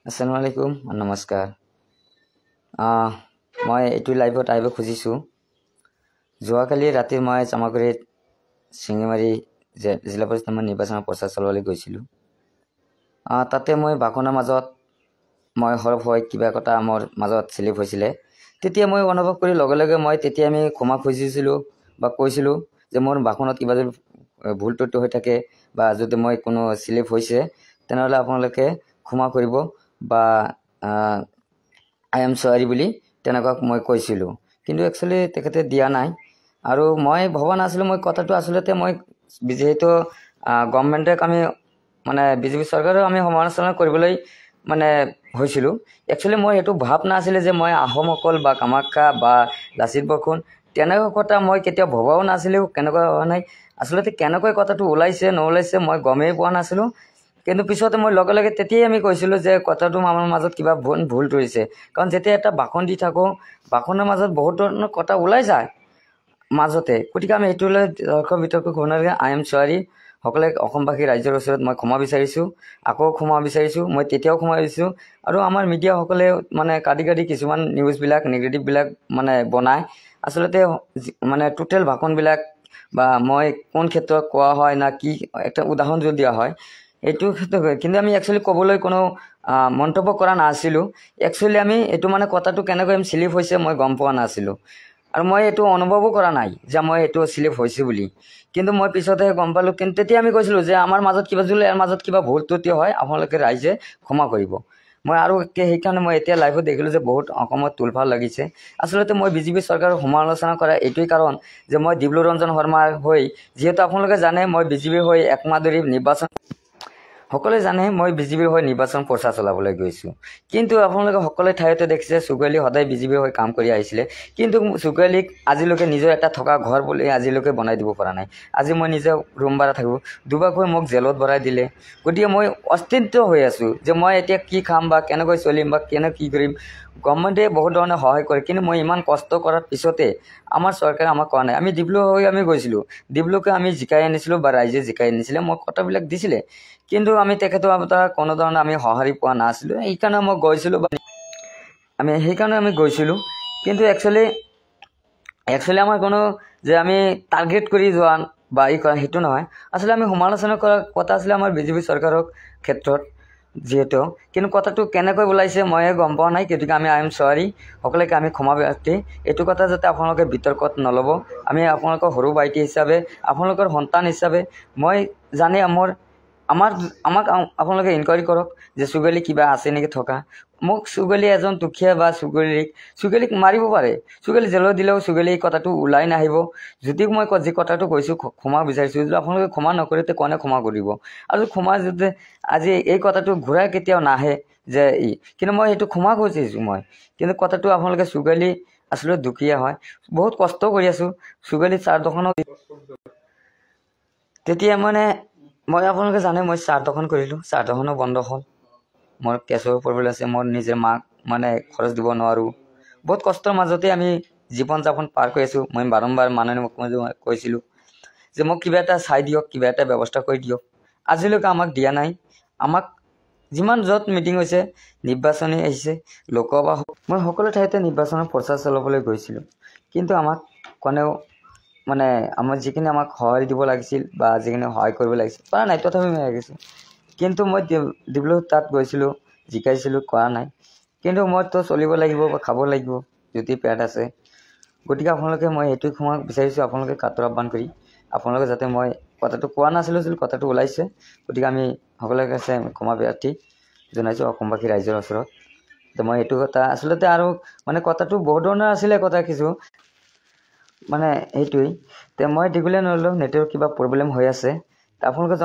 আসসালামু আলাইকুম নমস্কাৰ। মই এইটো লাইভত আহিব খুজিছোঁ। যোৱাকালি ৰাতি মই চামাগুৰিত শিঙিমাৰী জিলা পৰিষদ নিৰ্বাচনৰ প্ৰচাৰ চলাবলৈ গৈছিলোঁ। তাতে মই ভাষণৰ মাজত মই সৰব হৈ কিবা কথা মোৰ মাজত চিলিপ হৈছিলে। তেতিয়া মই অনুভৱ কৰি লগে লগে মই তেতিয়া আমি ক্ষমা খুজিছিলোঁ বা কৈছিলোঁ যে মোৰ ভাষণত কিবা যদি ভুল ত্ৰুটি হৈ থাকে বা যদি মই কোনো চিলিপ হৈছে তেনেহ'লে আপোনালোকে ক্ষমা কৰিব বা আই এম সৰি বুলি তেনেকুৱা মই কৈছিলোঁ। কিন্তু একচুৱেলি তেখেতে দিয়া নাই আৰু মই ভবা নাছিলোঁ মই কথাটো আচলতে মই যেহেতু গভৰ্ণমেণ্টক আমি মানে বিজেপি চৰকাৰক আমি সমালোচনা কৰিবলৈ মানে হৈছিলোঁ। একচুৱেলি মই এইটো ভাৱ নাছিলে যে মই আহোমসকল বা কামাখ্যা বা লাচিত বৰফুকন তেনেকুৱা কথা মই কেতিয়াও ভবাও নাছিলোঁ। কেনেকুৱা হোৱা নাই আচলতে কেনেকৈ কথাটো ওলাইছে নোলাইছে মই গমেই পোৱা নাছিলোঁ। কিন্তু পিছতে মই লগে লগে তেতিয়াই আমি কৈছিলোঁ যে কথাটো আমাৰ মাজত কিবা ভুল ধৰিছে। কাৰণ যেতিয়া এটা ভাষণ দি থাকোঁ ভাষণৰ মাজত বহুত ধৰণৰ কথা ওলাই যায় মাজতে। গতিকে আমি সেইটোলৈ তৰ্ক বিতৰ্ক কৰিব নালাগে। আই এম সৰি সকলে অসমবাসী ৰাইজৰ ওচৰত মই ক্ষমা বিচাৰিছোঁ, আকৌ ক্ষমা বিচাৰিছোঁ। মই তেতিয়াও ক্ষমা বিচাৰিছোঁ আৰু আমাৰ মিডিয়াসকলে মানে কাটি কিছুমান নিউজবিলাক নিগেটিভবিলাক মানে বনায়। আচলতে মানে টোটেল ভাষণবিলাক বা মই কোন ক্ষেত্ৰত কোৱা হয় না কি একটা উদাহৰণ যদি দিয়া হয় এইটো ক্ষেত্ৰত কিন্তু আমি একচুৱেলি ক'বলৈ কোনো মন্তব্য কৰা নাছিলোঁ। একচুৱেলি আমি এইটো মানে কথাটো কেনেকৈ চিলিপ হৈছে মই গম পোৱা নাছিলোঁ আৰু মই এইটো অনুভৱো কৰা নাই যে মই এইটো চিলিপ হৈছে বুলি। কিন্তু মই পিছতহে গম পালোঁ। কিন্তু তেতিয়া আমি কৈছিলোঁ যে আমাৰ মাজত কিবা যদি ইয়াৰ মাজত কিবা ভুল ত্ৰুটি হয় আপোনালোকে ৰাইজে ক্ষমা কৰিব। মই আৰু সেইকাৰণে মই এতিয়া লাইভত দেখিলোঁ যে বহুত অসমত তুলফাল লাগিছে। আচলতে মই বিজেপি চৰকাৰৰ সমালোচনা কৰা এইটোৱেই কাৰণ যে মই ডিব্ৰু ৰঞ্জন শৰ্মাৰ হৈ যিহেতু আপোনালোকে জানে মই বিজেপিৰ হৈ একমাহ ধৰি নিৰ্বাচন সকলোৱে জানে মই বিজেপিৰ হৈ নিৰ্বাচন প্ৰচাৰ চলাবলৈ গৈছোঁ। কিন্তু আপোনালোকে সকলো ঠাইতে দেখিছে চুকুৱালী সদায় বিজেপিৰ হৈ কাম কৰি আহিছিলে। কিন্তু চুকুৱালীক আজিলৈকে নিজৰ এটা থকা ঘৰ বুলি আজিলৈকে বনাই দিব পৰা নাই। আজি মই নিজে ৰুম ভাড়া থাকোঁ, দুবাৰকৈ মোক জেলত ভৰাই দিলে। গতিকে মই অস্তিত্ব হৈ আছোঁ যে মই এতিয়া কি খাম বা কেনেকৈ চলিম বা কি কৰিম। গভৰ্ণমেণ্টে বহুত ধৰণে সহায় কৰে কিন্তু মই ইমান কষ্ট কৰাৰ পিছতে আমাৰ চৰকাৰে আমাক কোৱা নাই। আমি ডিব্ৰু হৈ আমি গৈছিলোঁ, ডিব্ৰুকে আমি জিকাই আনিছিলোঁ বা ৰাইজে জিকাই আনিছিলে, মোক কথাবিলাক দিছিলে। কিন্তু আমি তেখেতৰ কোনো ধৰণে আমি সঁহাৰি পোৱা নাছিলোঁ। সেইকাৰণে মই গৈছিলোঁ বা সেইকাৰণে আমি গৈছিলোঁ। কিন্তু একচুৱেলি আমাৰ কোনো যে আমি টাৰ্গেট কৰি যোৱা বা কৰা সেইটো নহয়। আচলতে আমি সমালোচনা কৰা কথা আছিলে আমাৰ বিজেপি চৰকাৰৰ ক্ষেত্ৰত যিহেতু। কিন্তু কথাটো কেনেকৈ ওলাইছে ময়ে গম পোৱা নাই। গতিকে আমি আই এম সৰি সকলোকে আমি ক্ষমা প্ৰাৰ্থী। এইটো কথা যাতে আপোনালোকে বিতৰ্কত নল'ব। আমি আপোনালোকৰ সৰু ভাইটি হিচাপে আপোনালোকৰ সন্তান হিচাপে মই জানে আমাক আপোনালোকে ইনকুৱাৰী কৰক যে চুকুৱালী কিবা আছে নেকি থকা। মোক চুকুৱালী এজন দুখীয়া বা চুকুৱালীক মাৰিব পাৰে। চুকুৱালী জেলত দিলেও চুকুৱালী কথাটো ওলাই নাহিব। যদি মই যি কথাটো কৈছোঁ ক্ষমা বিচাৰিছোঁ, যদি আপোনালোকে ক্ষমা নকৰে তে কোনে ক্ষমা কৰিব। আৰু ক্ষমা যদি আজি এই কথাটো ঘূৰাই কেতিয়াও নাহে যে কিন্তু মই সেইটো ক্ষমা খুজিছোঁ মই। কিন্তু কথাটো আপোনালোকে চুকুৱালী আচলতে দুখীয়া হয়, বহুত কষ্ট কৰি আছোঁ। চুকুৱালী চাহ দোকানত তেতিয়া মানে মই আপোনালোকে জানে মই চাহ দোকান কৰিলোঁ, চাহ দোকানো বন্ধ হ'ল। মোৰ কেঁচৰ প্ৰব্লেম আছে, মোৰ নিজে মাক মানে খৰচ দিব নোৱাৰোঁ। বহুত কষ্টৰ মাজতে আমি জীৱন যাপন পাৰ কৰি আছোঁ। মই বাৰম্বাৰ মাননীয় মুখ্যমন্ত্ৰী কৈছিলোঁ যে মোক কিবা এটা চাই দিয়ক, কিবা এটা ব্যৱস্থা কৰি দিয়ক। আজিলৈকে আমাক দিয়া নাই। আমাক যিমান য'ত মিটিং হৈছে নিৰ্বাচনী আহিছে লোকসভা মই সকলো ঠাইতে নিৰ্বাচনৰ প্ৰচাৰ চলাবলৈ গৈছিলোঁ। কিন্তু আমাক কোনেও মানে আমাৰ যিখিনি আমাক সহায় দিব লাগিছিল বা যিখিনি সহায় কৰিব লাগিছিল পৰা নাই। তথাপি মই গৈছোঁ। কিন্তু মই ডিব্ৰু তাত গৈছিলোঁ, জিকাইছিলোঁ, কৰা নাই। কিন্তু মইতো চলিব লাগিব বা খাব লাগিব যদি পেট আছে। গতিকে আপোনালোকে মই সেইটোৱে ক্ষমা বিচাৰিছোঁ আপোনালোকে কাটৰ আহ্বান কৰি আপোনালোকে যাতে মই কথাটো কোৱা নাছিলোঁ যদি কথাটো ওলাইছে। গতিকে আমি সকলোৰে কাছে ক্ষমা প্ৰাৰ্থী জনাইছোঁ অসমবাসী ৰাইজৰ ওচৰত। তো মই এইটো কথা আচলতে আৰু মানে কথাটো বহুত ধৰণৰ আছিলে কথা কিছু মানে সেইটোৱেই। মই দীঘলীয়া নল'লোঁ, নেটৰ কিবা প্ৰব্লেম হৈ আছে আপোনালোকে